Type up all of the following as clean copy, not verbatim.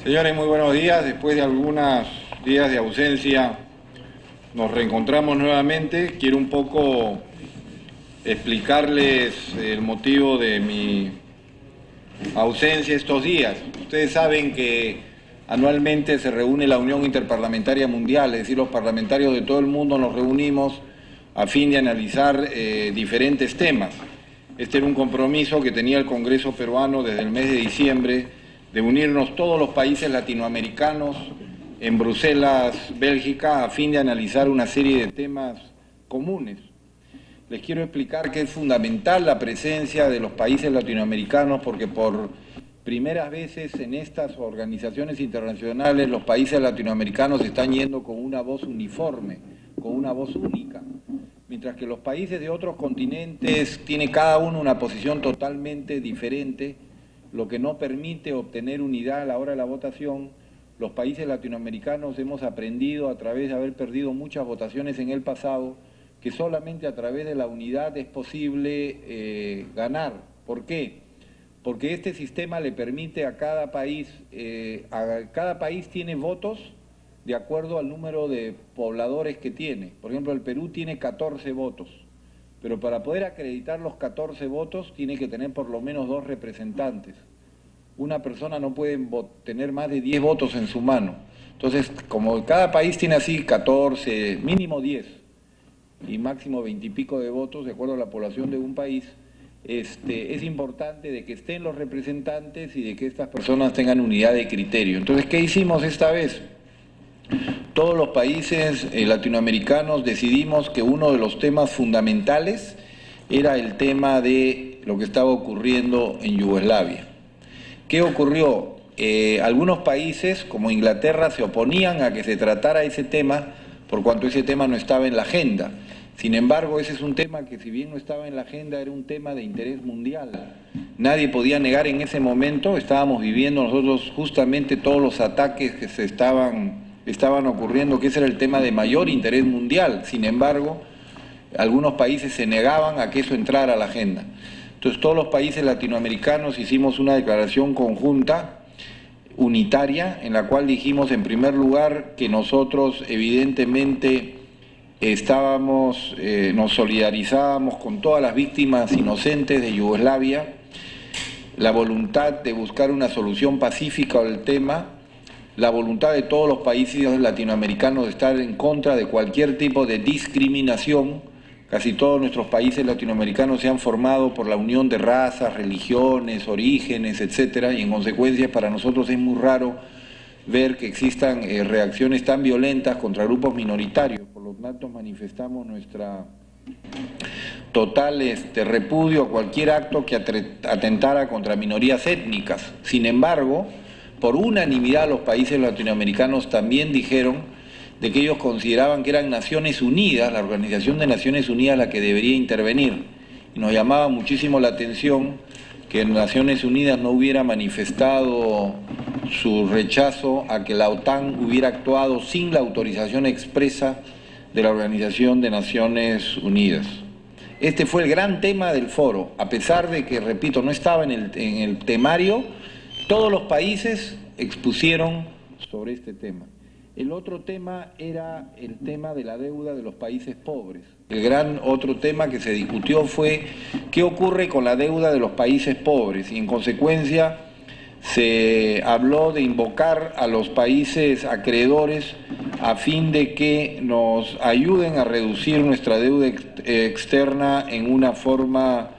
Señores, muy buenos días. Después de algunos días de ausencia, nos reencontramos nuevamente. Quiero un poco explicarles el motivo de mi ausencia estos días. Ustedes saben que anualmente se reúne la Unión Interparlamentaria Mundial, es decir, los parlamentarios de todo el mundo nos reunimos a fin de analizar diferentes temas. Este era un compromiso que tenía el Congreso peruano desde el mes de diciembre, de unirnos todos los países latinoamericanos en Bruselas, Bélgica, a fin de analizar una serie de temas comunes. Les quiero explicar que es fundamental la presencia de los países latinoamericanos porque por primeras veces en estas organizaciones internacionales los países latinoamericanos están yendo con una voz uniforme, con una voz única, mientras que los países de otros continentes tienen cada uno una posición totalmente diferente, lo que no permite obtener unidad a la hora de la votación. Los países latinoamericanos hemos aprendido a través de haber perdido muchas votaciones en el pasado, que solamente a través de la unidad es posible ganar. ¿Por qué? Porque este sistema le permite a cada país tiene votos de acuerdo al número de pobladores que tiene. Por ejemplo, el Perú tiene 14 votos, pero para poder acreditar los 14 votos tiene que tener por lo menos 2 representantes. Una persona no puede tener más de 10 votos en su mano. Entonces, como cada país tiene así 14, mínimo 10 y máximo 20 y pico de votos, de acuerdo a la población de un país, es importante de que estén los representantes y de que estas personas tengan unidad de criterio. Entonces, ¿qué hicimos esta vez? Todos los países latinoamericanos decidimos que uno de los temas fundamentales era el tema de lo que estaba ocurriendo en Yugoslavia. ¿Qué ocurrió? Algunos países, como Inglaterra, se oponían a que se tratara ese tema por cuanto ese tema no estaba en la agenda. Sin embargo, ese es un tema que, si bien no estaba en la agenda, era un tema de interés mundial. Nadie podía negar en ese momento, estábamos viviendo nosotros justamente todos los ataques que estaban ocurriendo, que ese era el tema de mayor interés mundial. Sin embargo, algunos países se negaban a que eso entrara a la agenda. Entonces, todos los países latinoamericanos hicimos una declaración conjunta, unitaria, en la cual dijimos, en primer lugar, que nosotros evidentemente nos solidarizábamos con todas las víctimas inocentes de Yugoslavia, la voluntad de buscar una solución pacífica al tema, la voluntad de todos los países latinoamericanos de estar en contra de cualquier tipo de discriminación. Casi todos nuestros países latinoamericanos se han formado por la unión de razas, religiones, orígenes, etcétera, y en consecuencia para nosotros es muy raro ver que existan reacciones tan violentas contra grupos minoritarios. Por lo tanto, manifestamos nuestra total repudio a cualquier acto que atentara contra minorías étnicas. Sin embargo, por unanimidad los países latinoamericanos también dijeron de que ellos consideraban que eran Naciones Unidas, la Organización de Naciones Unidas, la que debería intervenir. Y nos llamaba muchísimo la atención que Naciones Unidas no hubiera manifestado su rechazo a que la OTAN hubiera actuado sin la autorización expresa de la Organización de Naciones Unidas. Este fue el gran tema del foro, a pesar de que, repito, no estaba en el temario, todos los países expusieron sobre este tema. El otro tema era el tema de la deuda de los países pobres. El gran otro tema que se discutió fue qué ocurre con la deuda de los países pobres y en consecuencia se habló de invocar a los países acreedores a fin de que nos ayuden a reducir nuestra deuda externa en una forma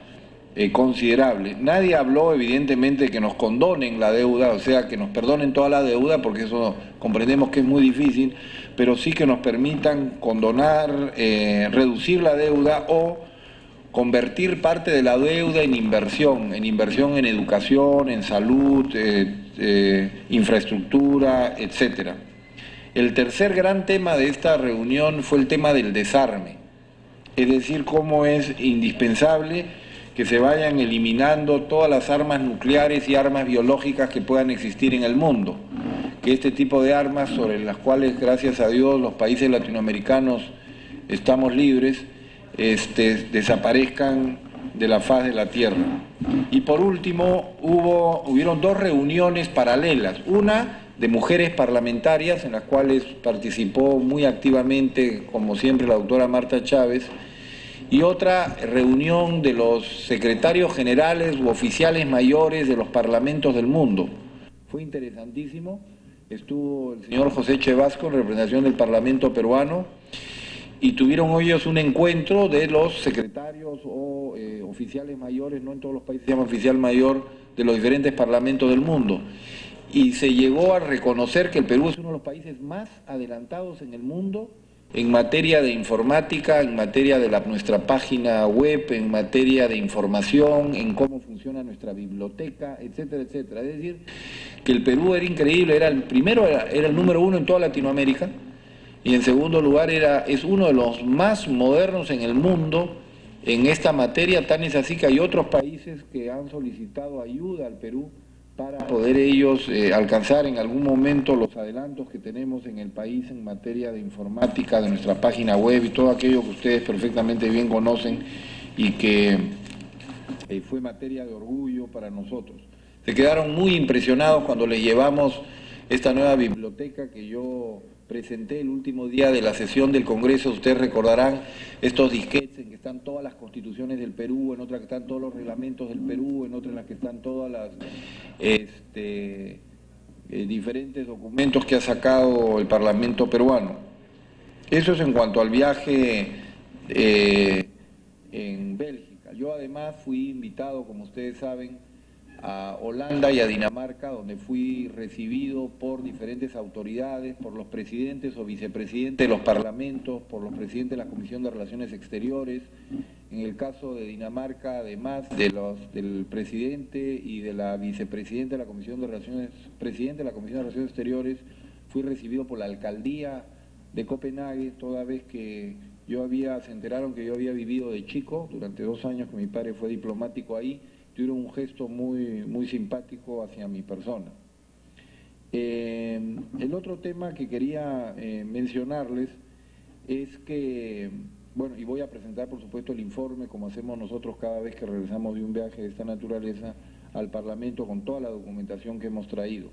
considerable. Nadie habló evidentemente de que nos condonen la deuda, o sea, que nos perdonen toda la deuda, porque eso comprendemos que es muy difícil, pero sí que nos permitan condonar, reducir la deuda o convertir parte de la deuda en inversión en educación, en salud, infraestructura, etcétera. El tercer gran tema de esta reunión fue el tema del desarme, es decir, cómo es indispensable que se vayan eliminando todas las armas nucleares y armas biológicas que puedan existir en el mundo, que este tipo de armas, sobre las cuales gracias a Dios los países latinoamericanos estamos libres, desaparezcan de la faz de la tierra. Y por último, hubieron 2 reuniones paralelas, una de mujeres parlamentarias, en las cuales participó muy activamente, como siempre, la doctora Marta Chávez, y otra reunión de los secretarios generales u oficiales mayores de los parlamentos del mundo. Fue interesantísimo, estuvo el señor José Chevasco en representación del Parlamento peruano, y tuvieron ellos un encuentro de los secretarios o oficiales mayores, no en todos los países se llama oficial mayor, de los diferentes parlamentos del mundo. Y se llegó a reconocer que el Perú es uno de los países más adelantados en el mundo en materia de informática, en materia de nuestra página web, en materia de información, en cómo funciona nuestra biblioteca, etcétera, etcétera. Es decir, que el Perú era increíble, era el número uno en toda Latinoamérica, y en segundo lugar es uno de los más modernos en el mundo en esta materia. Tan es así que hay otros países que han solicitado ayuda al Perú para poder ellos alcanzar en algún momento los adelantos que tenemos en el país en materia de informática, de nuestra página web y todo aquello que ustedes perfectamente bien conocen y que fue materia de orgullo para nosotros. Se quedaron muy impresionados cuando les llevamos esta nueva biblioteca que yo presenté el último día de la sesión del Congreso. Ustedes recordarán estos disquetes en que están todas las constituciones del Perú, en otra que están todos los reglamentos del Perú, en otra en las que están todas las diferentes documentos que ha sacado el Parlamento peruano. Eso es en cuanto al viaje en Bélgica. Yo además fui invitado, como ustedes saben, a Holanda y a Dinamarca, donde fui recibido por diferentes autoridades, por los presidentes o vicepresidentes de los parlamentos, por los presidentes de la Comisión de Relaciones Exteriores. En el caso de Dinamarca, además del presidente y de la vicepresidenta de la Comisión de Relaciones, presidente de la Comisión de Relaciones Exteriores, fui recibido por la alcaldía de Copenhague, toda vez que se enteraron que yo había vivido de chico, durante 2 años que mi padre fue diplomático ahí. Tuvieron un gesto muy simpático hacia mi persona. El otro tema que quería mencionarles es que, bueno, y voy a presentar por supuesto el informe, como hacemos nosotros cada vez que regresamos de un viaje de esta naturaleza al Parlamento, con toda la documentación que hemos traído.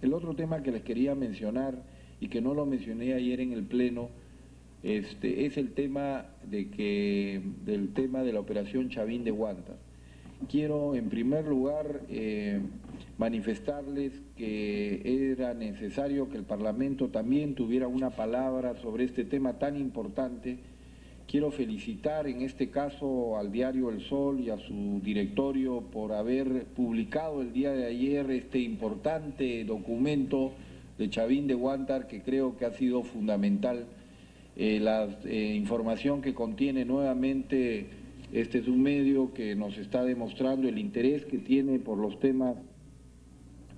El otro tema que les quería mencionar, y que no lo mencioné ayer en el Pleno, es el tema del tema de la operación Chavín de Huántar. Quiero en primer lugar manifestarles que era necesario que el Parlamento también tuviera una palabra sobre este tema tan importante. Quiero felicitar en este caso al diario El Sol y a su directorio por haber publicado el día de ayer este importante documento de Chavín de Huántar, que creo que ha sido fundamental. La información que contiene nuevamente. Este es un medio que nos está demostrando el interés que tiene por los temas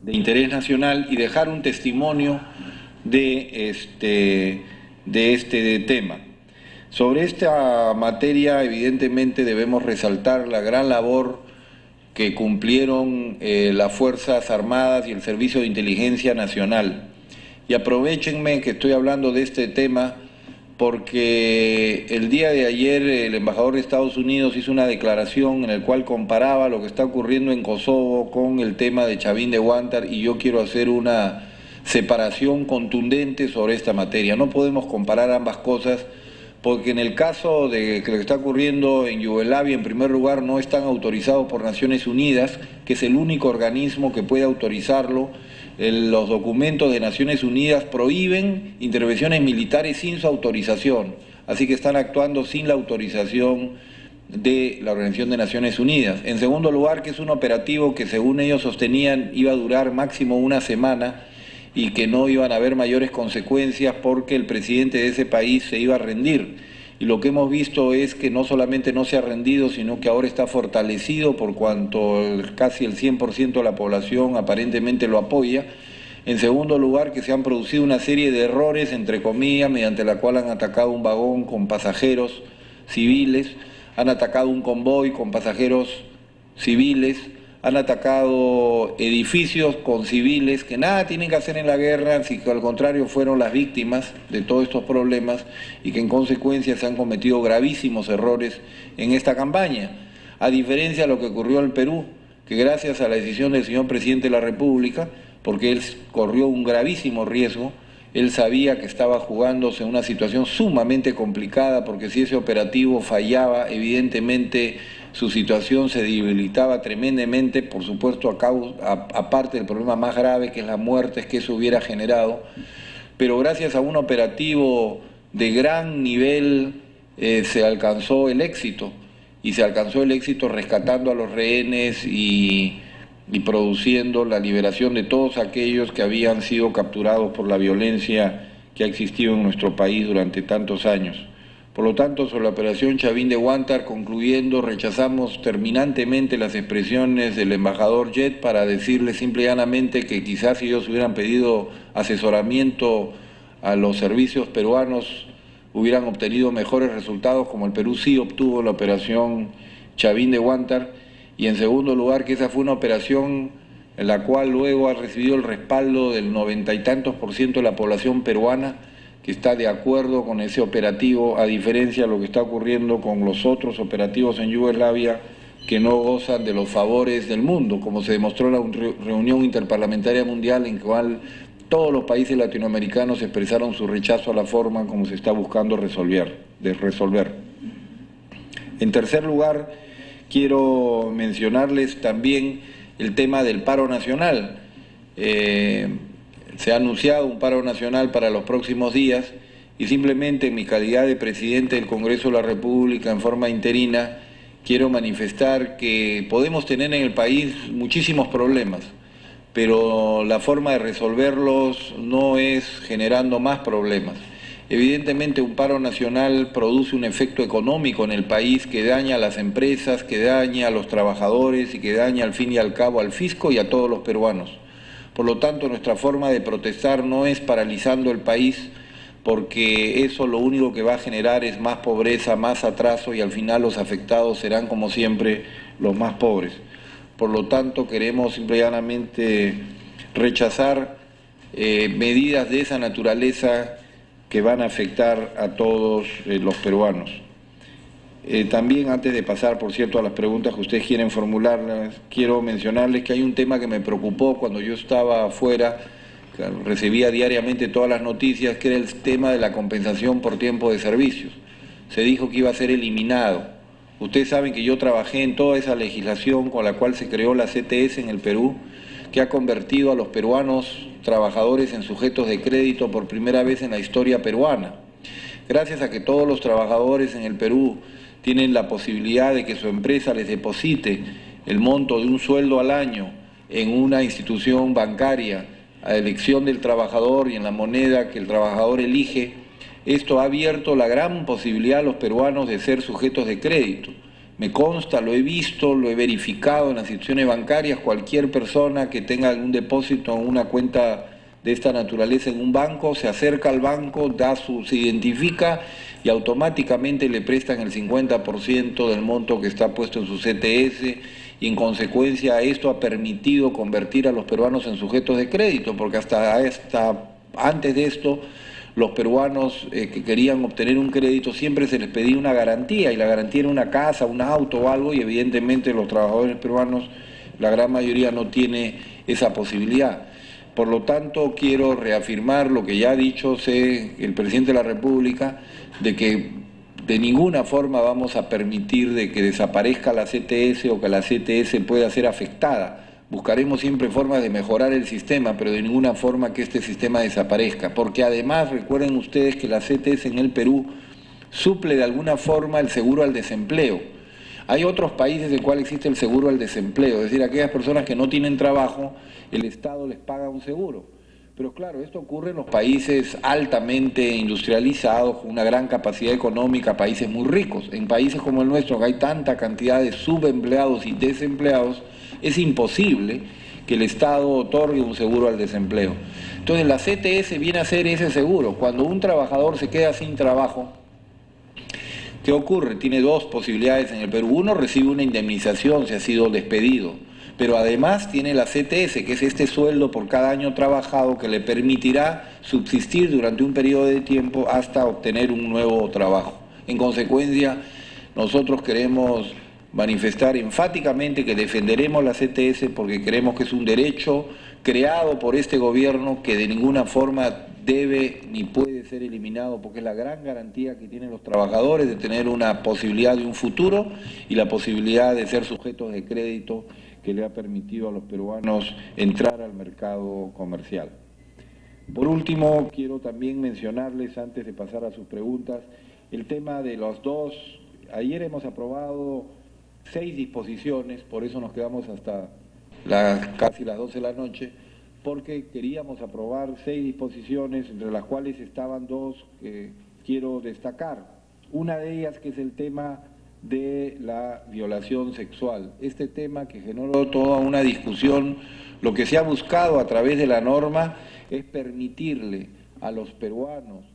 de interés nacional y dejar un testimonio de este tema. Sobre esta materia, evidentemente, debemos resaltar la gran labor que cumplieron las Fuerzas Armadas y el Servicio de Inteligencia Nacional. Y aprovechenme que estoy hablando de este tema, porque el día de ayer el embajador de Estados Unidos hizo una declaración en la cual comparaba lo que está ocurriendo en Kosovo con el tema de Chavín de Huántar, y yo quiero hacer una separación contundente sobre esta materia. No podemos comparar ambas cosas, porque en el caso de que lo que está ocurriendo en Yugoslavia, en primer lugar, no están autorizados por Naciones Unidas, que es el único organismo que puede autorizarlo. Los documentos de Naciones Unidas prohíben intervenciones militares sin su autorización, así que están actuando sin la autorización de la Organización de Naciones Unidas. En segundo lugar, que es un operativo que según ellos sostenían iba a durar máximo 1 semana y que no iban a haber mayores consecuencias porque el presidente de ese país se iba a rendir. Y lo que hemos visto es que no solamente no se ha rendido, sino que ahora está fortalecido por cuanto casi el 100% de la población aparentemente lo apoya. En segundo lugar, que se han producido una serie de errores, entre comillas, mediante la cual han atacado un vagón con pasajeros civiles, han atacado un convoy con pasajeros civiles, han atacado edificios con civiles que nada tienen que hacer en la guerra, sino que al contrario fueron las víctimas de todos estos problemas y que en consecuencia se han cometido gravísimos errores en esta campaña. A diferencia de lo que ocurrió en Perú, que gracias a la decisión del señor Presidente de la República, porque él corrió un gravísimo riesgo. Él sabía que estaba jugándose en una situación sumamente complicada, porque si ese operativo fallaba, evidentemente su situación se debilitaba tremendamente, por supuesto aparte del problema más grave que es la muerte que eso hubiera generado, pero gracias a un operativo de gran nivel se alcanzó el éxito, y se alcanzó el éxito rescatando a los rehenes y produciendo la liberación de todos aquellos que habían sido capturados por la violencia que ha existido en nuestro país durante tantos años. Por lo tanto, sobre la operación Chavín de Huántar, concluyendo, rechazamos terminantemente las expresiones del embajador Jet para decirle simple y llanamente que quizás si ellos hubieran pedido asesoramiento a los servicios peruanos hubieran obtenido mejores resultados, como el Perú sí obtuvo la operación Chavín de Huántar. Y en segundo lugar, que esa fue una operación en la cual luego ha recibido el respaldo del 90 y tantos % de la población peruana, que está de acuerdo con ese operativo, a diferencia de lo que está ocurriendo con los otros operativos en Yugoslavia, que no gozan de los favores del mundo, como se demostró en la reunión interparlamentaria mundial, en la cual todos los países latinoamericanos expresaron su rechazo a la forma como se está buscando resolver. En tercer lugar, quiero mencionarles también el tema del paro nacional. Se ha anunciado un paro nacional para los próximos días, y simplemente en mi calidad de presidente del Congreso de la República en forma interina quiero manifestar que podemos tener en el país muchísimos problemas, pero la forma de resolverlos no es generando más problemas. Evidentemente un paro nacional produce un efecto económico en el país que daña a las empresas, que daña a los trabajadores y que daña al fin y al cabo al fisco y a todos los peruanos. Por lo tanto, nuestra forma de protestar no es paralizando el país, porque eso lo único que va a generar es más pobreza, más atraso, y al final los afectados serán, como siempre, los más pobres. Por lo tanto, queremos simplemente rechazar medidas de esa naturaleza que van a afectar a todos los peruanos. También, antes de pasar, por cierto, a las preguntas que ustedes quieren formularlas, quiero mencionarles que hay un tema que me preocupó cuando yo estaba afuera, recibía diariamente todas las noticias, que era el tema de la compensación por tiempo de servicios. Se dijo que iba a ser eliminado. Ustedes saben que yo trabajé en toda esa legislación con la cual se creó la CTS en el Perú, que ha convertido a los peruanos trabajadores en sujetos de crédito por primera vez en la historia peruana. Gracias a que todos los trabajadores en el Perú tienen la posibilidad de que su empresa les deposite el monto de un sueldo al año en una institución bancaria a elección del trabajador y en la moneda que el trabajador elige, esto ha abierto la gran posibilidad a los peruanos de ser sujetos de crédito. Me consta, lo he visto, lo he verificado en las instituciones bancarias. Cualquier persona que tenga algún depósito en una cuenta de esta naturaleza en un banco, se acerca al banco, se identifica y automáticamente le prestan el 50% del monto que está puesto en su CTS, y en consecuencia esto ha permitido convertir a los peruanos en sujetos de crédito, porque hasta antes de esto los peruanos que querían obtener un crédito siempre se les pedía una garantía, y la garantía era una casa, un auto o algo, y evidentemente los trabajadores peruanos, la gran mayoría, no tiene esa posibilidad. Por lo tanto, quiero reafirmar lo que ya ha dicho el presidente de la República, de que de ninguna forma vamos a permitir de que desaparezca la CTS o que la CTS pueda ser afectada. Buscaremos siempre formas de mejorar el sistema, pero de ninguna forma que este sistema desaparezca, porque además recuerden ustedes que la CTS en el Perú suple de alguna forma el seguro al desempleo. Hay otros países en los cuales existe el seguro al desempleo, es decir, aquellas personas que no tienen trabajo, el Estado les paga un seguro. Pero claro, esto ocurre en los países altamente industrializados, con una gran capacidad económica, países muy ricos. En países como el nuestro, que hay tanta cantidad de subempleados y desempleados, es imposible que el Estado otorgue un seguro al desempleo. Entonces la CTS viene a ser ese seguro. Cuando un trabajador se queda sin trabajo, ¿qué ocurre? Tiene dos posibilidades en el Perú. Uno, recibe una indemnización si ha sido despedido, pero además tiene la CTS, que es este sueldo por cada año trabajado que le permitirá subsistir durante un periodo de tiempo hasta obtener un nuevo trabajo. En consecuencia, nosotros queremos manifestar enfáticamente que defenderemos la CTS porque creemos que es un derecho creado por este gobierno que de ninguna forma debe ni puede ser eliminado, porque es la gran garantía que tienen los trabajadores de tener una posibilidad de un futuro y la posibilidad de ser sujetos de crédito que le ha permitido a los peruanos entrar al mercado comercial. Por último, quiero también mencionarles, antes de pasar a sus preguntas, el tema de los dos. Ayer hemos aprobado 6 disposiciones, por eso nos quedamos hasta casi las 12 de la noche, porque queríamos aprobar 6 disposiciones, entre las cuales estaban 2 que quiero destacar. Una de ellas que es el tema de la violación sexual. Este tema que generó toda una discusión, lo que se ha buscado a través de la norma es permitirle a los peruanos,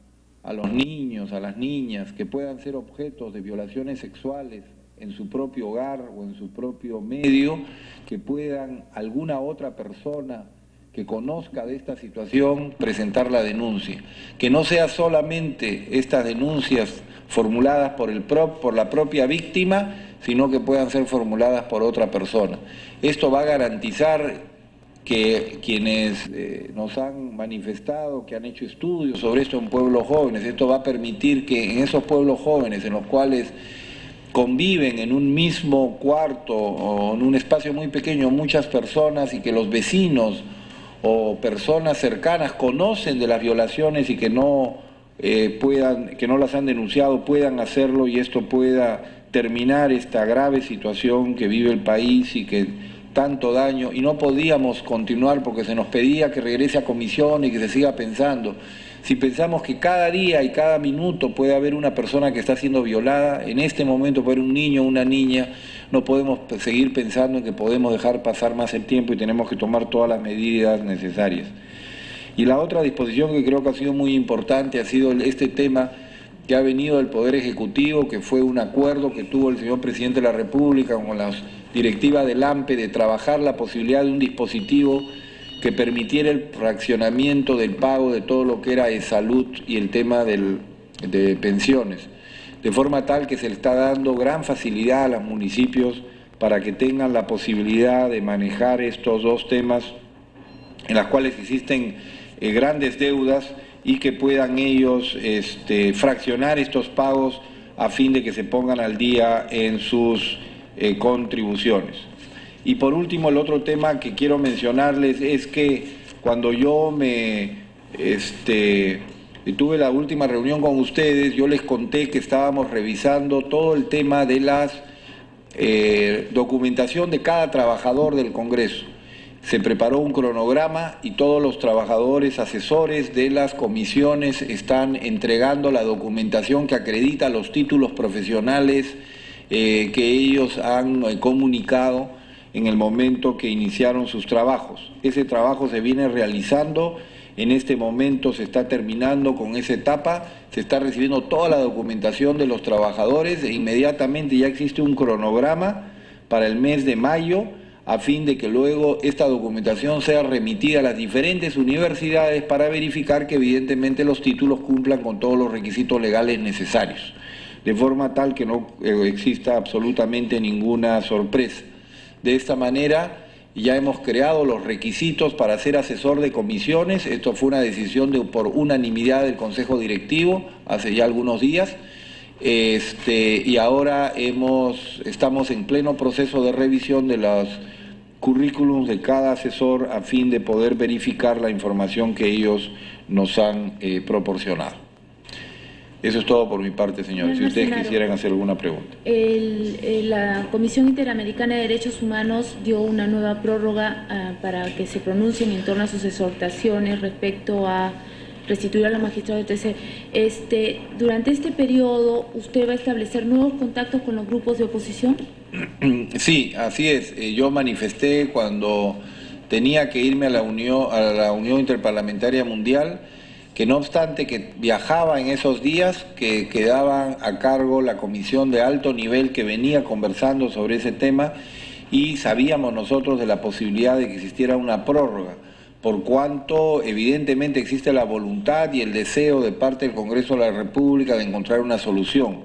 a los niños, a las niñas, que puedan ser objetos de violaciones sexuales en su propio hogar o en su propio medio, que puedan alguna otra persona que conozca de esta situación presentar la denuncia. Que no sea solamente estas denuncias formuladas por la propia víctima, sino que puedan ser formuladas por otra persona. Esto va a garantizar que quienes nos han manifestado, que han hecho estudios sobre esto en pueblos jóvenes, esto va a permitir que en esos pueblos jóvenes en los cuales conviven en un mismo cuarto o en un espacio muy pequeño muchas personas y que los vecinos o personas cercanas conocen de las violaciones y que no las han denunciado, puedan hacerlo y esto pueda terminar esta grave situación que vive el país y que tanto daño, y no podíamos continuar porque se nos pedía que regrese a comisión y que se siga pensando. Si pensamos que cada día y cada minuto puede haber una persona que está siendo violada, en este momento puede haber un niño o una niña, no podemos seguir pensando en que podemos dejar pasar más el tiempo y tenemos que tomar todas las medidas necesarias. Y la otra disposición que creo que ha sido muy importante ha sido este tema que ha venido del Poder Ejecutivo, que fue un acuerdo que tuvo el señor Presidente de la República con las directivas del AMPE de trabajar la posibilidad de un dispositivo que permitiera el fraccionamiento del pago de todo lo que era de salud y el tema de pensiones, de forma tal que se le está dando gran facilidad a los municipios para que tengan la posibilidad de manejar estos dos temas en las cuales existen grandes deudas y que puedan ellos fraccionar estos pagos a fin de que se pongan al día en sus contribuciones. Y por último, el otro tema que quiero mencionarles es que cuando yo tuve la última reunión con ustedes, yo les conté que estábamos revisando todo el tema de la documentación de cada trabajador del Congreso. Se preparó un cronograma y todos los trabajadores asesores de las comisiones están entregando la documentación que acredita los títulos profesionales que ellos han comunicado en el momento que iniciaron sus trabajos. Ese trabajo se viene realizando, en este momento se está terminando con esa etapa, se está recibiendo toda la documentación de los trabajadores e inmediatamente ya existe un cronograma para el mes de mayo, a fin de que luego esta documentación sea remitida a las diferentes universidades para verificar que evidentemente los títulos cumplan con todos los requisitos legales necesarios, de forma tal que no exista absolutamente ninguna sorpresa. De esta manera ya hemos creado los requisitos para ser asesor de comisiones. Esto fue una decisión por unanimidad del Consejo Directivo hace ya algunos días. Y ahora estamos en pleno proceso de revisión de los currículums de cada asesor a fin de poder verificar la información que ellos nos han proporcionado. Eso es todo por mi parte, señores. Si ustedes quisieran hacer alguna pregunta. La Comisión Interamericana de Derechos Humanos dio una nueva prórroga para que se pronuncien en torno a sus exhortaciones respecto a restituir a los magistrados de TC. Durante este periodo, ¿usted va a establecer nuevos contactos con los grupos de oposición? Sí, así es. Yo manifesté cuando tenía que irme a la Unión Interparlamentaria Mundial, que no obstante que viajaba en esos días, que quedaban a cargo la comisión de alto nivel que venía conversando sobre ese tema y sabíamos nosotros de la posibilidad de que existiera una prórroga, por cuanto evidentemente existe la voluntad y el deseo de parte del Congreso de la República de encontrar una solución.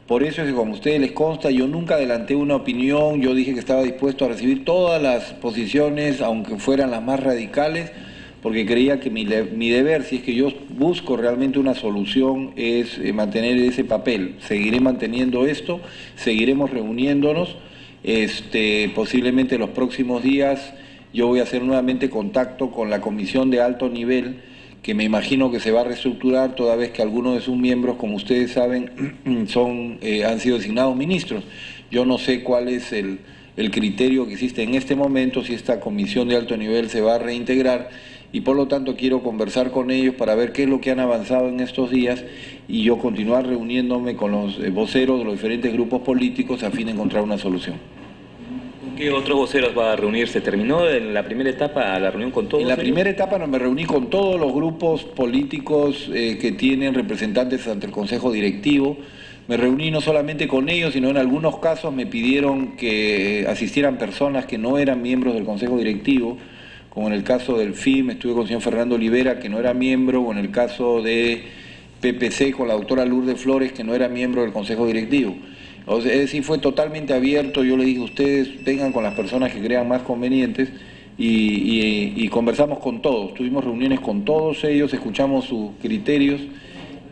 Por eso es que, como a ustedes les consta, yo nunca adelanté una opinión, yo dije que estaba dispuesto a recibir todas las posiciones, aunque fueran las más radicales, porque creía que mi deber, si es que yo busco realmente una solución, es mantener ese papel. Seguiré manteniendo esto, seguiremos reuniéndonos, posiblemente los próximos días yo voy a hacer nuevamente contacto con la comisión de alto nivel, que me imagino que se va a reestructurar toda vez que algunos de sus miembros, como ustedes saben, han sido designados ministros. Yo no sé cuál es el criterio que existe en este momento, si esta comisión de alto nivel se va a reintegrar, y por lo tanto quiero conversar con ellos para ver qué es lo que han avanzado en estos días y yo continuar reuniéndome con los voceros de los diferentes grupos políticos a fin de encontrar una solución. ¿Qué otros voceros va a reunirse? ¿Terminó en la primera etapa la reunión con todos? En la primera etapa me reuní con todos los grupos políticos que tienen representantes ante el Consejo Directivo. Me reuní no solamente con ellos, sino en algunos casos me pidieron que asistieran personas que no eran miembros del Consejo Directivo, como en el caso del FIM, estuve con el señor Fernando Olivera, que no era miembro, o en el caso de PPC con la doctora Lourdes Flores, que no era miembro del Consejo Directivo. O sea, es decir, fue totalmente abierto, yo le dije, ustedes vengan con las personas que crean más convenientes y conversamos con todos, tuvimos reuniones con todos ellos, escuchamos sus criterios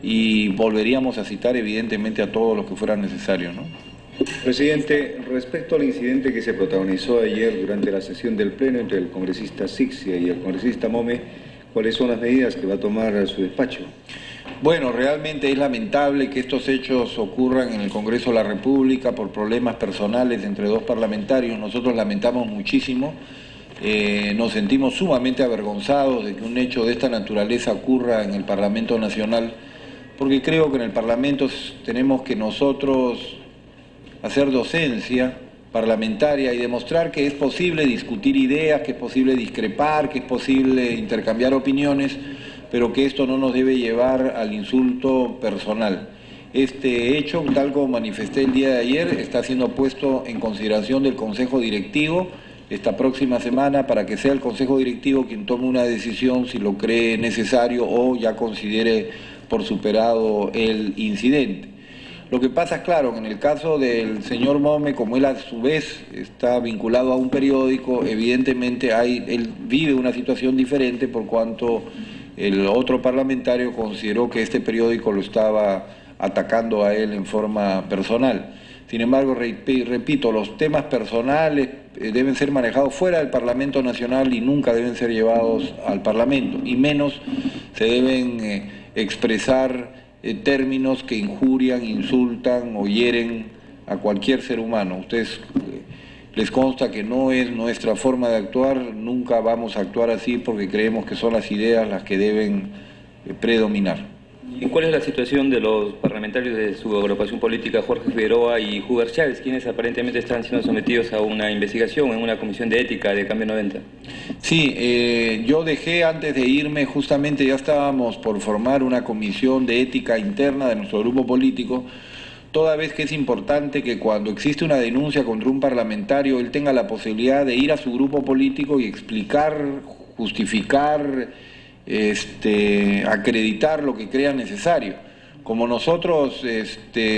y volveríamos a citar evidentemente a todos los que fueran necesarios, ¿no? Presidente, respecto al incidente que se protagonizó ayer durante la sesión del Pleno entre el congresista Sixia y el congresista Mome, ¿cuáles son las medidas que va a tomar su despacho? Bueno, realmente es lamentable que estos hechos ocurran en el Congreso de la República por problemas personales entre dos parlamentarios. Nosotros lamentamos muchísimo, nos sentimos sumamente avergonzados de que un hecho de esta naturaleza ocurra en el Parlamento Nacional, porque creo que en el Parlamento tenemos que nosotros hacer docencia parlamentaria y demostrar que es posible discutir ideas, que es posible discrepar, que es posible intercambiar opiniones, pero que esto no nos debe llevar al insulto personal. Este hecho, tal como manifesté el día de ayer, está siendo puesto en consideración del Consejo Directivo esta próxima semana para que sea el Consejo Directivo quien tome una decisión si lo cree necesario o ya considere por superado el incidente. Lo que pasa es claro, en el caso del señor Mome, como él a su vez está vinculado a un periódico, evidentemente él vive una situación diferente por cuanto el otro parlamentario consideró que este periódico lo estaba atacando a él en forma personal. Sin embargo, repito, los temas personales deben ser manejados fuera del Parlamento Nacional y nunca deben ser llevados al Parlamento, y menos se deben expresar términos que injurian, insultan o hieren a cualquier ser humano. Ustedes les consta que no es nuestra forma de actuar, nunca vamos a actuar así porque creemos que son las ideas las que deben predominar. ¿Y cuál es la situación de los parlamentarios de su agrupación política, Jorge Figueroa y Huber Chávez, quienes aparentemente están siendo sometidos a una investigación en una comisión de ética de Cambio 90? Sí, yo dejé antes de irme, justamente ya estábamos por formar una comisión de ética interna de nuestro grupo político, toda vez que es importante que cuando existe una denuncia contra un parlamentario, él tenga la posibilidad de ir a su grupo político y explicar, justificar, acreditar lo que crea necesario. Como nosotros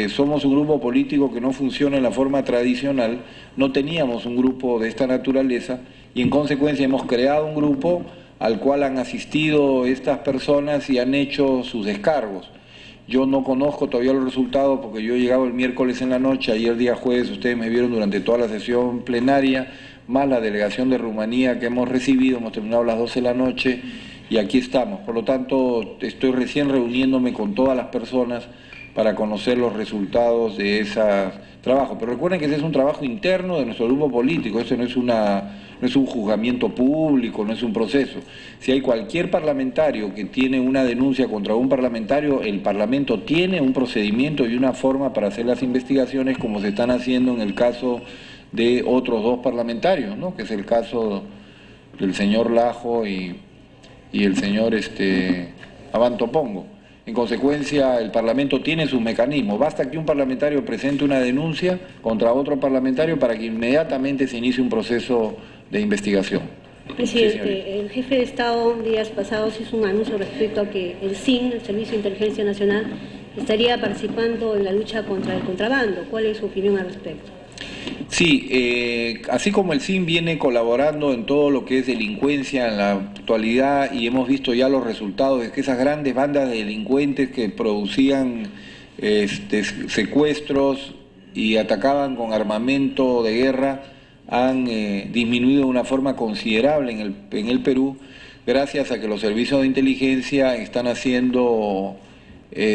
somos un grupo político que no funciona en la forma tradicional, no teníamos un grupo de esta naturaleza y en consecuencia hemos creado un grupo al cual han asistido estas personas y han hecho sus descargos. Yo no conozco todavía los resultados porque yo he llegado el miércoles en la noche, ayer día jueves ustedes me vieron durante toda la sesión plenaria, más la delegación de Rumanía que hemos recibido, hemos terminado a las 12 de la noche y aquí estamos. Por lo tanto, estoy recién reuniéndome con todas las personas para conocer los resultados de ese trabajo. Pero recuerden que ese es un trabajo interno de nuestro grupo político, esto no es un juzgamiento público, no es un proceso. Si hay cualquier parlamentario que tiene una denuncia contra un parlamentario, el Parlamento tiene un procedimiento y una forma para hacer las investigaciones como se están haciendo en el caso de otros dos parlamentarios, ¿no? Que es el caso del señor Lajo y el señor Abanto Pongo. En consecuencia, el Parlamento tiene sus mecanismos. Basta que un parlamentario presente una denuncia contra otro parlamentario para que inmediatamente se inicie un proceso de investigación. Presidente, Sí, el jefe de Estado días pasados hizo un anuncio respecto a que el SIN, el Servicio de Inteligencia Nacional, estaría participando en la lucha contra el contrabando. ¿Cuál es su opinión al respecto? Sí, así como el SIN viene colaborando en todo lo que es delincuencia en la actualidad y hemos visto ya los resultados de que esas grandes bandas de delincuentes que producían secuestros y atacaban con armamento de guerra han disminuido de una forma considerable en el Perú, gracias a que los servicios de inteligencia están haciendo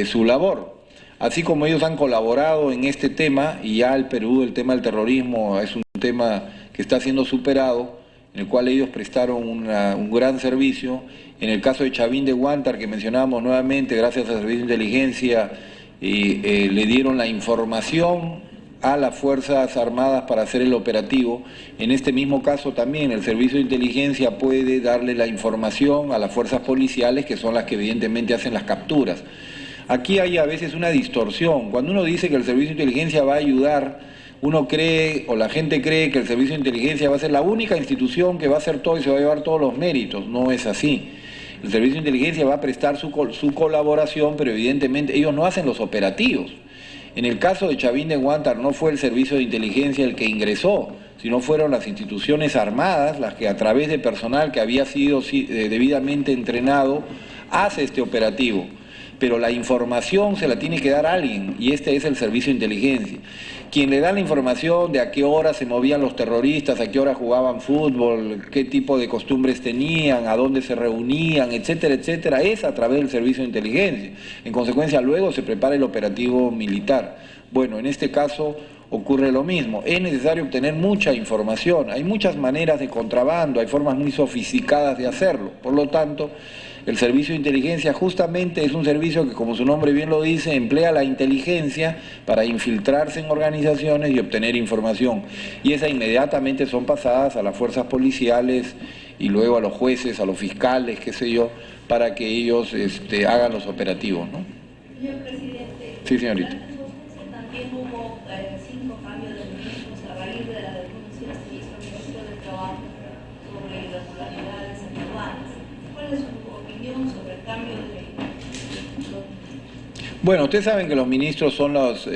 su labor. Así como ellos han colaborado en este tema, y ya el Perú, el tema del terrorismo es un tema que está siendo superado, en el cual ellos prestaron un gran servicio. En el caso de Chavín de Huántar, que mencionábamos nuevamente, gracias al Servicio de Inteligencia, le dieron la información a las Fuerzas Armadas para hacer el operativo. En este mismo caso también el Servicio de Inteligencia puede darle la información a las fuerzas policiales, que son las que evidentemente hacen las capturas. Aquí hay a veces una distorsión. Cuando uno dice que el Servicio de Inteligencia va a ayudar, uno cree, o la gente cree, que el Servicio de Inteligencia va a ser la única institución que va a hacer todo y se va a llevar todos los méritos. No es así. El Servicio de Inteligencia va a prestar su colaboración, pero evidentemente ellos no hacen los operativos. En el caso de Chavín de Huántar no fue el Servicio de Inteligencia el que ingresó, sino fueron las instituciones armadas las que, a través de personal que había sido debidamente entrenado, hace este operativo. Pero la información se la tiene que dar alguien, y este es el Servicio de Inteligencia. Quien le da la información de a qué hora se movían los terroristas, a qué hora jugaban fútbol, qué tipo de costumbres tenían, a dónde se reunían, etcétera, etcétera, es a través del Servicio de Inteligencia. En consecuencia, luego se prepara el operativo militar. Bueno, en este caso ocurre lo mismo. Es necesario obtener mucha información. Hay muchas maneras de contrabando, hay formas muy sofisticadas de hacerlo. Por lo tanto, el Servicio de Inteligencia justamente es un servicio que, como su nombre bien lo dice, emplea la inteligencia para infiltrarse en organizaciones y obtener información. Y esa inmediatamente son pasadas a las fuerzas policiales y luego a los jueces, a los fiscales, qué sé yo, para que ellos hagan los operativos, ¿no? Señor presidente. Sí, señorita. También hubo 5 cambios de ministros a raíz de la denuncia que hizo el Ministerio del Trabajo sobre irregularidades en aduanas. ¿Cuál es su opinión sobre el cambio de... Bueno, ustedes saben que los ministros son los,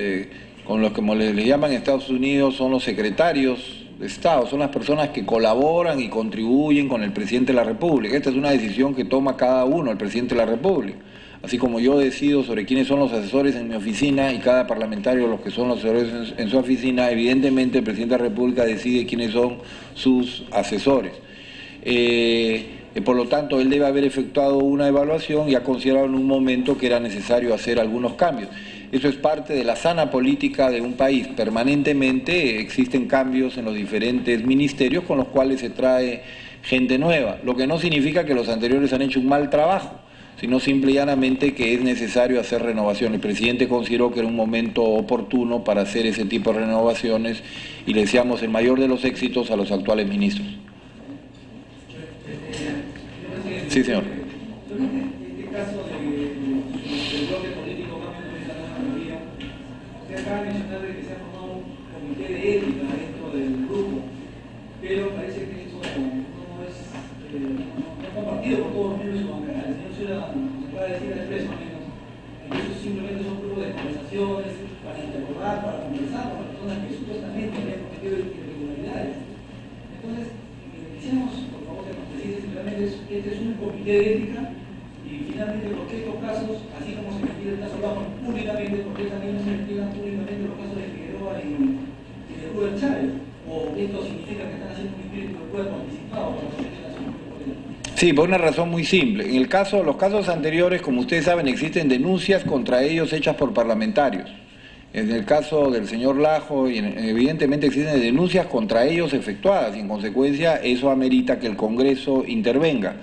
con los que les llaman en Estados Unidos, son los secretarios de Estado, son las personas que colaboran y contribuyen con el presidente de la República. Esta es una decisión que toma cada uno, el presidente de la República. Así como yo decido sobre quiénes son los asesores en mi oficina y cada parlamentario los que son los asesores en su oficina, evidentemente el presidente de la República decide quiénes son sus asesores. Por lo tanto, él debe haber efectuado una evaluación y ha considerado en un momento que era necesario hacer algunos cambios. Eso es parte de la sana política de un país. Permanentemente existen cambios en los diferentes ministerios con los cuales se trae gente nueva, lo que no significa que los anteriores han hecho un mal trabajo, sino simple y llanamente que es necesario hacer renovaciones. El presidente consideró que era un momento oportuno para hacer ese tipo de renovaciones y le deseamos el mayor de los éxitos a los actuales ministros. Sí, señor. En este caso del bloque político Cambio de la mayoría, usted acaba de mencionar que se ha formado un comité de ética dentro del grupo, pero parece que eso no es compartido por todos los miembros de su bancada. El señor Ciudad se puede decir al expreso, al menos, que eso simplemente son grupos de conversaciones para interrogar, para conversar con las personas que supuestamente habían cometido irregularidades. Entonces, quisiéramos, por favor, que nos precise simplemente este es un comité de ética y finalmente por qué estos casos, así como se investiga el caso Bajo públicamente, por qué también no se investigan públicamente los casos de Figueroa y de Rubén Chávez, o esto significa que están haciendo un espíritu de acuerdo anticipado para proteger la salud política. Sí, por una razón muy simple. En los casos anteriores, como ustedes saben, existen denuncias contra ellos hechas por parlamentarios. En el caso del señor Lajo, evidentemente existen denuncias contra ellos efectuadas y en consecuencia eso amerita que el Congreso intervenga.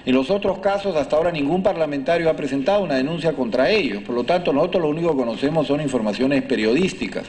En los otros casos, hasta ahora ningún parlamentario ha presentado una denuncia contra ellos, por lo tanto nosotros lo único que conocemos son informaciones periodísticas.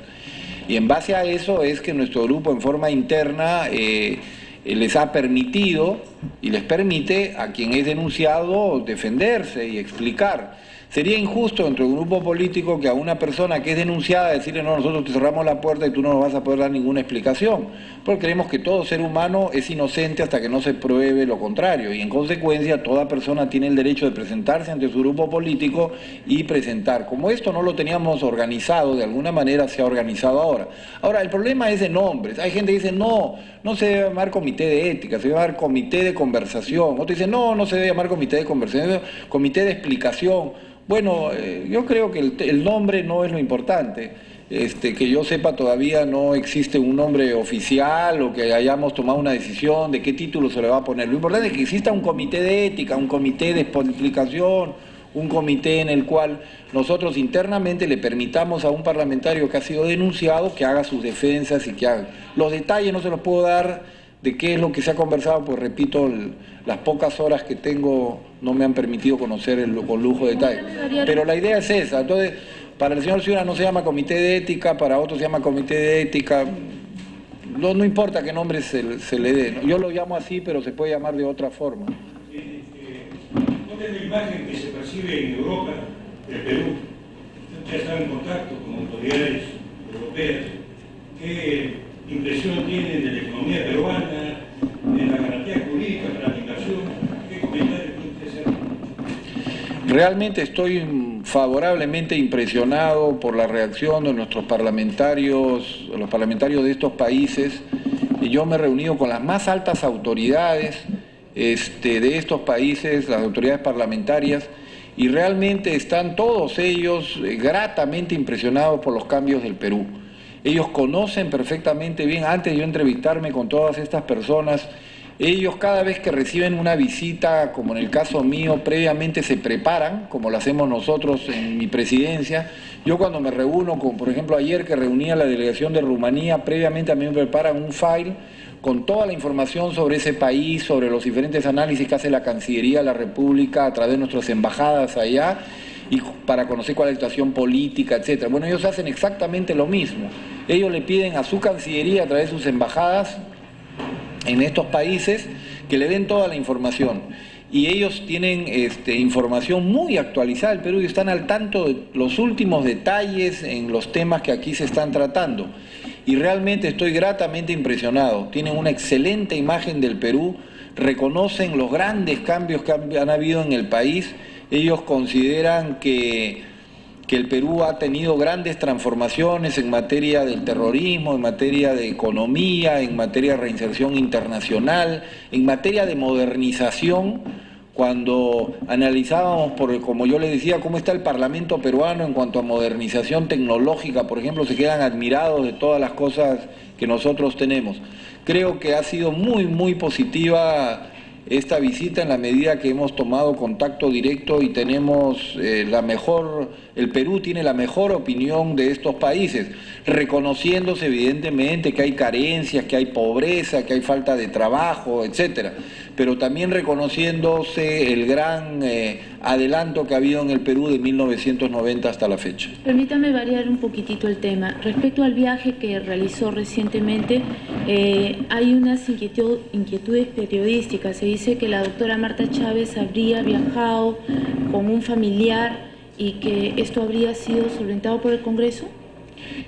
Y en base a eso es que nuestro grupo en forma interna les ha permitido y les permite a quien es denunciado defenderse y explicar. Sería injusto dentro de un grupo político que a una persona que es denunciada decirle no, nosotros te cerramos la puerta y tú no nos vas a poder dar ninguna explicación, porque creemos que todo ser humano es inocente hasta que no se pruebe lo contrario, y en consecuencia toda persona tiene el derecho de presentarse ante su grupo político y presentar. Como esto no lo teníamos organizado, de alguna manera se ha organizado ahora. Ahora, el problema es de nombres. Hay gente que dice no se debe llamar comité de ética, se debe llamar comité de conversación. Otro dice no se debe llamar comité de conversación, comité de explicación. Bueno, yo creo que el nombre no es lo importante. Que yo sepa todavía no existe un nombre oficial o que hayamos tomado una decisión de qué título se le va a poner. Lo importante es que exista un comité de ética, un comité de explicación, un comité en el cual nosotros internamente le permitamos a un parlamentario que ha sido denunciado que haga sus defensas y que haga. Los detalles no se los puedo dar de qué es lo que se ha conversado, pues repito, las pocas horas que tengo no me han permitido conocer con lujo de detalle. Pero la idea es esa. Entonces, para el señor Ciudad no se llama comité de ética, para otros se llama comité de ética. No importa qué nombre se le dé. Yo lo llamo así, pero se puede llamar de otra forma. ¿Cuál es la imagen que se percibe en Europa del Perú? Usted ya está en contacto con autoridades europeas. ¿Qué impresión tienen de la economía peruana, de la garantía jurídica para la inversión? ¿Qué comentarios puede usted hacer? Realmente estoy favorablemente impresionado por la reacción de nuestros parlamentarios, los parlamentarios de estos países, y yo me he reunido con las más altas autoridades de estos países, las autoridades parlamentarias, y realmente están todos ellos gratamente impresionados por los cambios del Perú. Ellos conocen perfectamente bien, antes de yo entrevistarme con todas estas personas, ellos cada vez que reciben una visita, como en el caso mío, previamente se preparan, como lo hacemos nosotros en mi presidencia. Yo cuando me reúno, con, por ejemplo ayer que reuní a la delegación de Rumanía, previamente a mí me preparan un file con toda la información sobre ese país, sobre los diferentes análisis que hace la Cancillería de la República a través de nuestras embajadas allá, y para conocer cuál es la situación política, etcétera. Bueno, ellos hacen exactamente lo mismo. Ellos le piden a su Cancillería, a través de sus embajadas en estos países, que le den toda la información. Y ellos tienen información muy actualizada del Perú y están al tanto de los últimos detalles en los temas que aquí se están tratando. Y realmente estoy gratamente impresionado. Tienen una excelente imagen del Perú, reconocen los grandes cambios que han habido en el país. Ellos consideran que el Perú ha tenido grandes transformaciones en materia del terrorismo, en materia de economía, en materia de reinserción internacional, en materia de modernización. Cuando analizábamos, como yo les decía, cómo está el Parlamento peruano en cuanto a modernización tecnológica, por ejemplo, se quedan admirados de todas las cosas que nosotros tenemos. Creo que ha sido muy positiva esta visita en la medida que hemos tomado contacto directo y tenemos el Perú tiene la mejor opinión de estos países, reconociéndose evidentemente que hay carencias, que hay pobreza, que hay falta de trabajo, etcétera, pero también reconociéndose el gran adelanto que ha habido en el Perú de 1990 hasta la fecha. Permítame variar un poquitito el tema. Respecto al viaje que realizó recientemente, hay unas inquietudes periodísticas. Se dice que la doctora Marta Chávez habría viajado con un familiar y que esto habría sido solventado por el Congreso.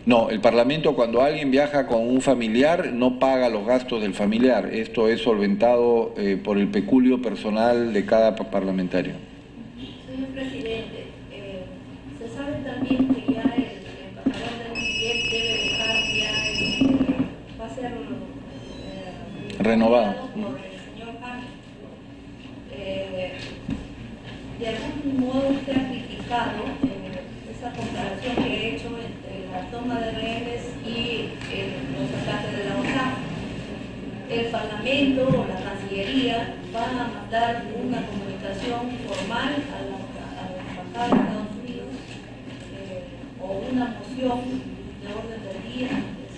No, el Parlamento, cuando alguien viaja con un familiar, no paga los gastos del familiar. Esto es solventado por el peculio personal de cada parlamentario. Señor presidente, se sabe también que ya el embajador del MIGEL debe dejar ya va a ser renovado por el señor Ángel. De algún modo usted ha criticado esa comparación que he hecho entre la toma de rehenes y los ataques de la OTAN. El Parlamento o la Cancillería van a mandar una comunicación formal a la Embajada de Estados Unidos o una moción de orden del día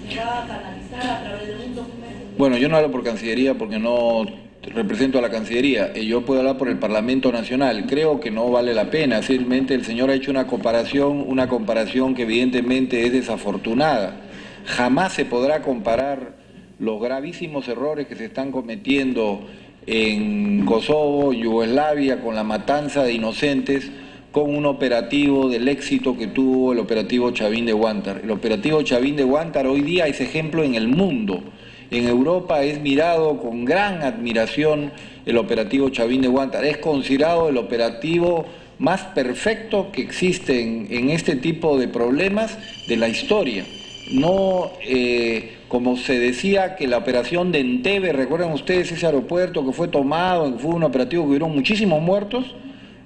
se va a canalizar a través de un documento. Bueno, yo no hablo por Cancillería porque no represento a la Cancillería, yo puedo hablar por el Parlamento Nacional. Creo que no vale la pena. Simplemente el señor ha hecho una comparación que evidentemente es desafortunada. Jamás se podrá comparar los gravísimos errores que se están cometiendo en Kosovo, Yugoslavia, con la matanza de inocentes, con un operativo del éxito que tuvo el operativo Chavín de Huántar. El operativo Chavín de Huántar hoy día es ejemplo en el mundo. En Europa es mirado con gran admiración el operativo Chavín de Huántar. Es considerado el operativo más perfecto que existe en este tipo de problemas de la historia. No, como se decía que la operación de Entebbe, ¿recuerdan ustedes ese aeropuerto que fue tomado, que fue un operativo que hubieron muchísimos muertos?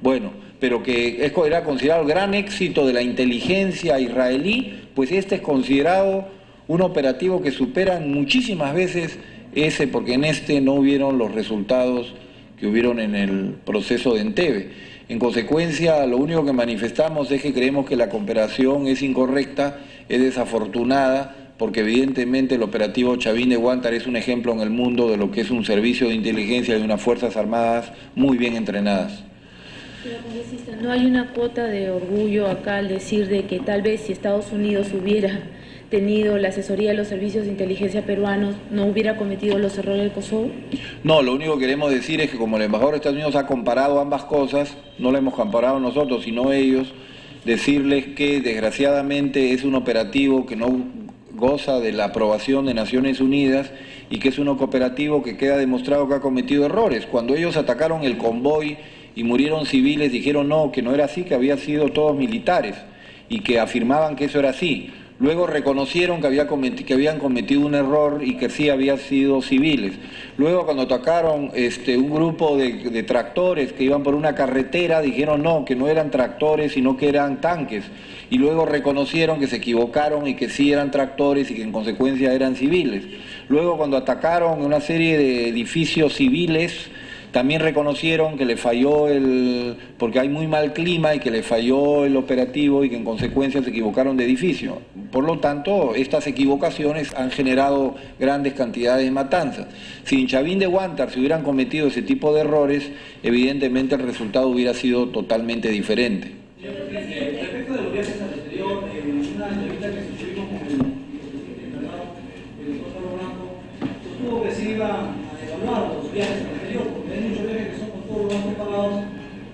Bueno, pero que era considerado el gran éxito de la inteligencia israelí, pues este es considerado un operativo que supera muchísimas veces ese, porque en este no hubieron los resultados que hubieron en el proceso de Entebbe. En consecuencia, lo único que manifestamos es que creemos que la cooperación es incorrecta, es desafortunada, porque evidentemente el operativo Chavín de Huántar es un ejemplo en el mundo de lo que es un servicio de inteligencia de unas Fuerzas Armadas muy bien entrenadas. Pero, congresista, ¿no hay una cuota de orgullo acá al decir de que tal vez si Estados Unidos hubiera tenido la asesoría de los servicios de inteligencia peruanos, no hubiera cometido los errores del Kosovo? No, lo único que queremos decir es que como el embajador de Estados Unidos ha comparado ambas cosas, no lo hemos comparado nosotros, sino ellos, decirles que desgraciadamente es un operativo que no goza de la aprobación de Naciones Unidas y que es un operativo que queda demostrado que ha cometido errores. Cuando ellos atacaron el convoy y murieron civiles, dijeron no, que no era así, que habían sido todos militares y que afirmaban que eso era así. Luego reconocieron que habían cometido un error y que sí habían sido civiles. Luego cuando atacaron un grupo de tractores que iban por una carretera, dijeron no, que no eran tractores, sino que eran tanques. Y luego reconocieron que se equivocaron y que sí eran tractores y que en consecuencia eran civiles. Luego cuando atacaron una serie de edificios civiles, también reconocieron que le falló porque hay muy mal clima y que le falló el operativo y que en consecuencia se equivocaron de edificio. Por lo tanto, estas equivocaciones han generado grandes cantidades de matanzas. Si en Chavín de Huántar se hubieran cometido ese tipo de errores, evidentemente el resultado hubiera sido totalmente diferente. Respecto de los viajes al exterior, en una entrevista que tuvimos con el encargado, el doctor Blanco, sostuvo que se iban a evaluar los viajes al exterior, porque hay muchos viajes que son con todos los bancos pagados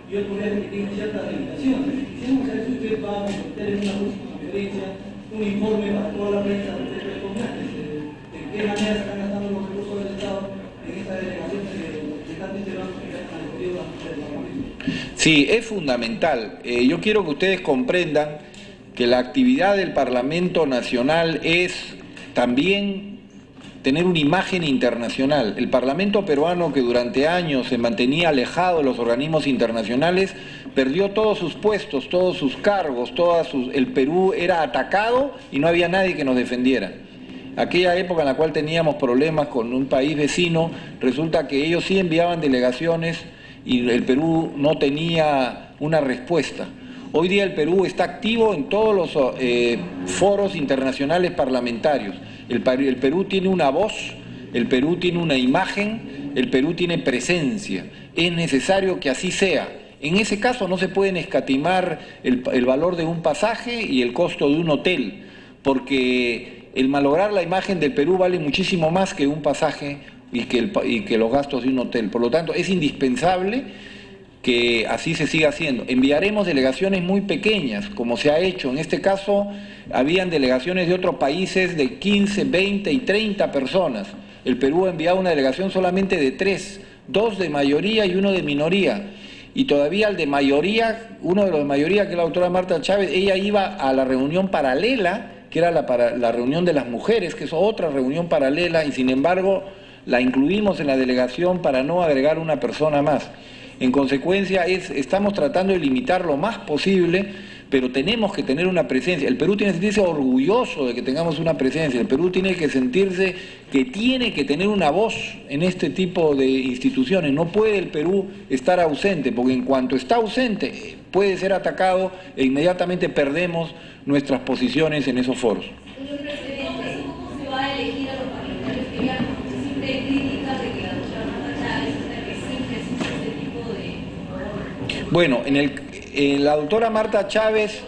y otros viajes que tienen ciertas limitaciones. Quisiéramos saber si usted va a meter en una próxima conferencia un informe para toda la prensa respecto a estos viajes, de qué manera se están gastando los recursos del Estado en esta delegación que están integrando que viajan al exterior del Parlamento. Sí, es fundamental. Yo quiero que ustedes comprendan que la actividad del Parlamento Nacional es también tener una imagen internacional. El Parlamento peruano, que durante años se mantenía alejado de los organismos internacionales, perdió todos sus puestos, todos sus cargos, el Perú era atacado y no había nadie que nos defendiera. Aquella época en la cual teníamos problemas con un país vecino, resulta que ellos sí enviaban delegaciones y el Perú no tenía una respuesta. Hoy día el Perú está activo en todos los foros internacionales parlamentarios. El Perú tiene una voz, el Perú tiene una imagen, el Perú tiene presencia. Es necesario que así sea. En ese caso no se pueden escatimar el valor de un pasaje y el costo de un hotel, porque el malograr la imagen del Perú vale muchísimo más que un pasaje y que los gastos de un hotel. Por lo tanto, es indispensable que así se siga haciendo. Enviaremos delegaciones muy pequeñas, como se ha hecho. En este caso, habían delegaciones de otros países de 15, 20 y 30 personas. El Perú ha enviado una delegación solamente de 3, 2 de mayoría y 1 de minoría. Y todavía el de mayoría, uno de los de mayoría, que es la doctora Marta Chávez, ella iba a la reunión paralela, que era la reunión de las mujeres, que es otra reunión paralela, y sin embargo la incluimos en la delegación para no agregar una persona más. En consecuencia, estamos tratando de limitar lo más posible, pero tenemos que tener una presencia. El Perú tiene que sentirse orgulloso de que tengamos una presencia. El Perú tiene que sentirse que tiene que tener una voz en este tipo de instituciones. No puede el Perú estar ausente, porque en cuanto está ausente puede ser atacado e inmediatamente perdemos nuestras posiciones en esos foros. Señor presidente, ¿cómo se va a elegir a los parlamentarios que ya siempre críticas de que la doctora Marta Chávez es la que siempre existe este tipo de... Bueno, la doctora Marta Chávez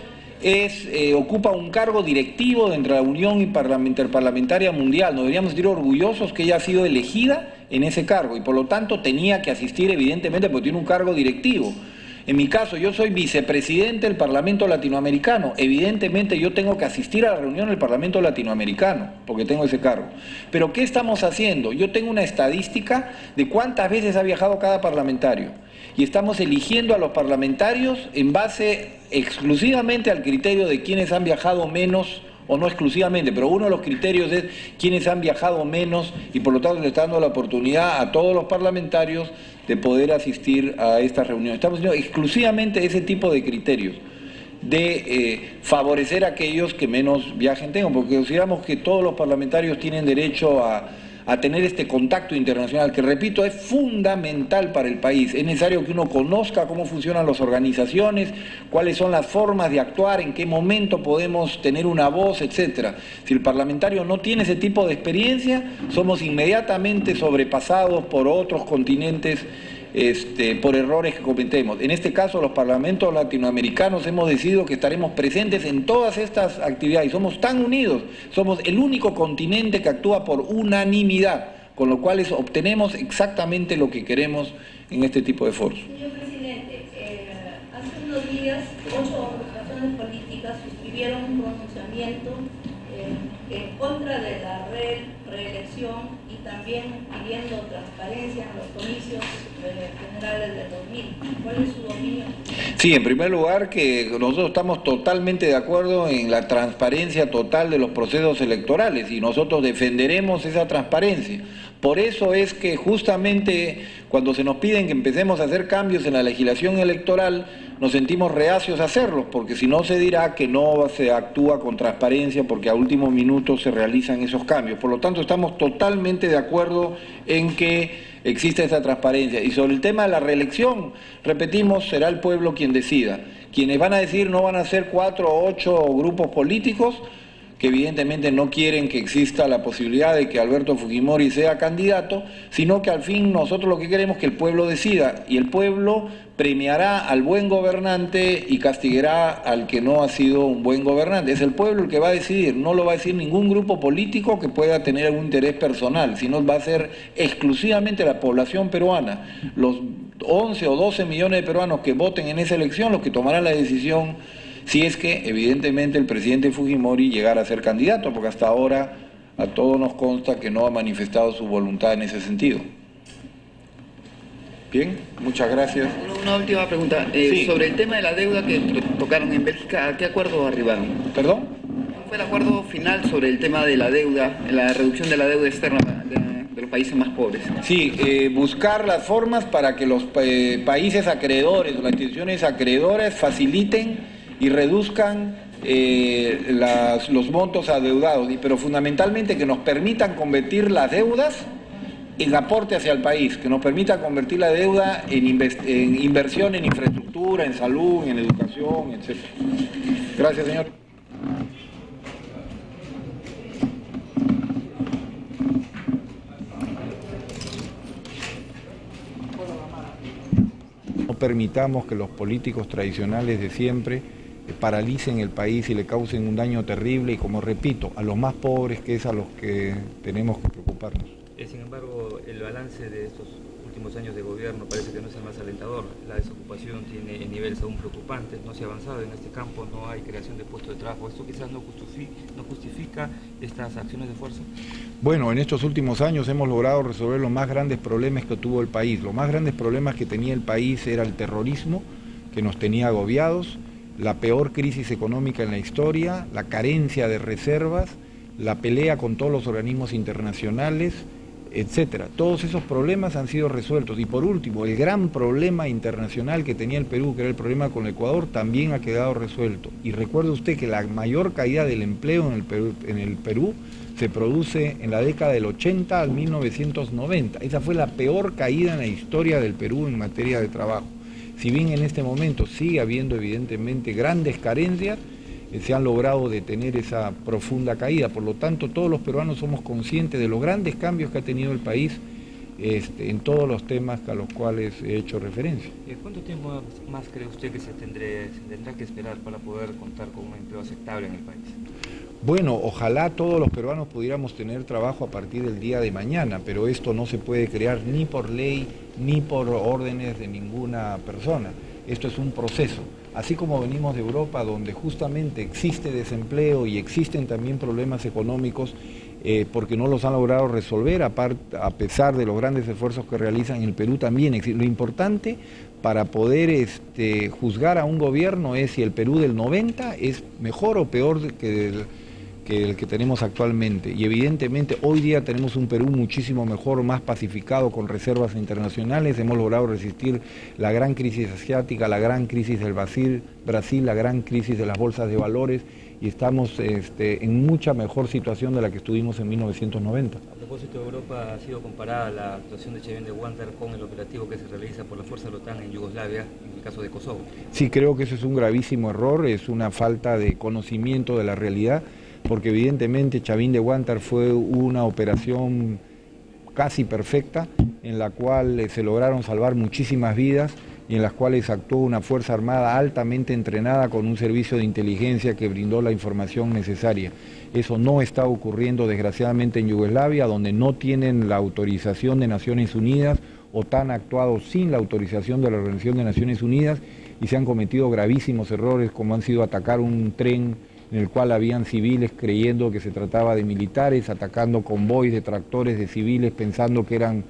ocupa un cargo directivo dentro de la Unión Interparlamentaria Mundial. Nos deberíamos sentir orgullosos que ella ha sido elegida en ese cargo y por lo tanto tenía que asistir evidentemente porque tiene un cargo directivo. En mi caso, yo soy vicepresidente del Parlamento Latinoamericano. Evidentemente yo tengo que asistir a la reunión del Parlamento Latinoamericano, porque tengo ese cargo. Pero ¿qué estamos haciendo? Yo tengo una estadística de cuántas veces ha viajado cada parlamentario. Y estamos eligiendo a los parlamentarios en base exclusivamente al criterio de quienes han viajado menos, o no exclusivamente, pero uno de los criterios es quienes han viajado menos, y por lo tanto le está dando la oportunidad a todos los parlamentarios de poder asistir a esta reunión. Estamos haciendo exclusivamente ese tipo de criterios, de favorecer a aquellos que menos viajen tengan, porque consideramos que todos los parlamentarios tienen derecho a tener este contacto internacional, que repito, es fundamental para el país. Es necesario que uno conozca cómo funcionan las organizaciones, cuáles son las formas de actuar, en qué momento podemos tener una voz, etcétera. Si el parlamentario no tiene ese tipo de experiencia, somos inmediatamente sobrepasados por otros continentes, por errores que cometemos. En este caso, los parlamentos latinoamericanos hemos decidido que estaremos presentes en todas estas actividades. Y somos tan unidos, somos el único continente que actúa por unanimidad, con lo cual obtenemos exactamente lo que queremos en este tipo de foros. Señor presidente, hace unos días 8 organizaciones políticas suscribieron un pronunciamiento en contra de la reelección y también pidiendo transparencia en los comicios generales del 2000. ¿Cuál es su opinión? Sí, en primer lugar que nosotros estamos totalmente de acuerdo en la transparencia total de los procesos electorales y nosotros defenderemos esa transparencia. Por eso es que justamente cuando se nos piden que empecemos a hacer cambios en la legislación electoral, nos sentimos reacios a hacerlos, porque si no se dirá que no se actúa con transparencia porque a último minuto se realizan esos cambios. Por lo tanto, estamos totalmente de acuerdo en que existe esa transparencia. Y sobre el tema de la reelección, repetimos, será el pueblo quien decida. Quienes van a decir no van a ser 4 o 8 grupos políticos, que evidentemente no quieren que exista la posibilidad de que Alberto Fujimori sea candidato, sino que al fin nosotros lo que queremos es que el pueblo decida, y el pueblo premiará al buen gobernante y castigará al que no ha sido un buen gobernante. Es el pueblo el que va a decidir, no lo va a decir ningún grupo político que pueda tener algún interés personal, sino va a ser exclusivamente la población peruana, los 11 o 12 millones de peruanos que voten en esa elección, los que tomarán la decisión si es que evidentemente el presidente Fujimori llegara a ser candidato, porque hasta ahora a todos nos consta que no ha manifestado su voluntad en ese sentido. Bien, muchas gracias. Una última pregunta. Sí. Sobre el tema de la deuda que tocaron en Bélgica, ¿a qué acuerdo arribaron? ¿Perdón? ¿Cuál fue el acuerdo final sobre el tema de la deuda, la reducción de la deuda externa de los países más pobres? Sí, buscar las formas para que los países acreedores o las instituciones acreedoras faciliten y reduzcan los montos adeudados, pero fundamentalmente que nos permitan convertir las deudas en aporte hacia el país, que nos permita convertir la deuda en inversión en infraestructura, en salud, en educación, etc. Gracias, señor. No permitamos que los políticos tradicionales de siempre paralicen el país y le causen un daño terrible y, como repito, a los más pobres, que es a los que tenemos que preocuparnos. Sin embargo, el balance de estos últimos años de gobierno parece que no es el más alentador. La desocupación tiene niveles aún preocupantes, no se ha avanzado en este campo, no hay creación de puestos de trabajo. ¿Esto quizás no justifica estas acciones de fuerza? Bueno, en estos últimos años hemos logrado resolver los más grandes problemas que tuvo el país. Los más grandes problemas que tenía el país era el terrorismo, que nos tenía agobiados, la peor crisis económica en la historia, la carencia de reservas, la pelea con todos los organismos internacionales, etcétera. Todos esos problemas han sido resueltos. Y por último, el gran problema internacional que tenía el Perú, que era el problema con el Ecuador, también ha quedado resuelto. Y recuerde usted que la mayor caída del empleo en el Perú se produce en la década del 80 al 1990. Esa fue la peor caída en la historia del Perú en materia de trabajo. Si bien en este momento sigue habiendo evidentemente grandes carencias, se han logrado detener esa profunda caída. Por lo tanto, todos los peruanos somos conscientes de los grandes cambios que ha tenido el país en todos los temas a los cuales he hecho referencia. ¿Cuánto tiempo más cree usted que se tendrá que esperar para poder contar con un empleo aceptable en el país? Bueno, ojalá todos los peruanos pudiéramos tener trabajo a partir del día de mañana, pero esto no se puede crear ni por ley ni por órdenes de ninguna persona. esto es un proceso. Así como venimos de Europa, donde justamente existe desempleo y existen también problemas económicos, porque no los han logrado resolver, a pesar de los grandes esfuerzos que realizan en el Perú también. Lo importante para poder juzgar a un gobierno es si el Perú del 90 es mejor o peor que el que tenemos actualmente. Y evidentemente hoy día tenemos un Perú muchísimo mejor, más pacificado, con reservas internacionales. Hemos logrado resistir la gran crisis asiática, la gran crisis del Brasil, la gran crisis de las bolsas de valores, y estamos en mucha mejor situación de la que estuvimos en 1990. A propósito de Europa, ha sido comparada la actuación de Chavin de Huántar con el operativo que se realiza por la fuerza de la OTAN en Yugoslavia, en el caso de Kosovo. Sí, creo que eso es un gravísimo error, es una falta de conocimiento de la realidad, porque evidentemente Chavin de Huántar fue una operación casi perfecta, en la cual se lograron salvar muchísimas vidas, y en las cuales actuó una Fuerza Armada altamente entrenada con un servicio de inteligencia que brindó la información necesaria. Eso no está ocurriendo desgraciadamente en Yugoslavia, donde no tienen la autorización de Naciones Unidas. OTAN ha actuado sin la autorización de la Organización de Naciones Unidas y se han cometido gravísimos errores, como han sido atacar un tren en el cual habían civiles creyendo que se trataba de militares, atacando convoys de tractores de civiles pensando que eran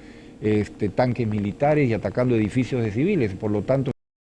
tanques militares y atacando edificios de civiles. Por lo tanto,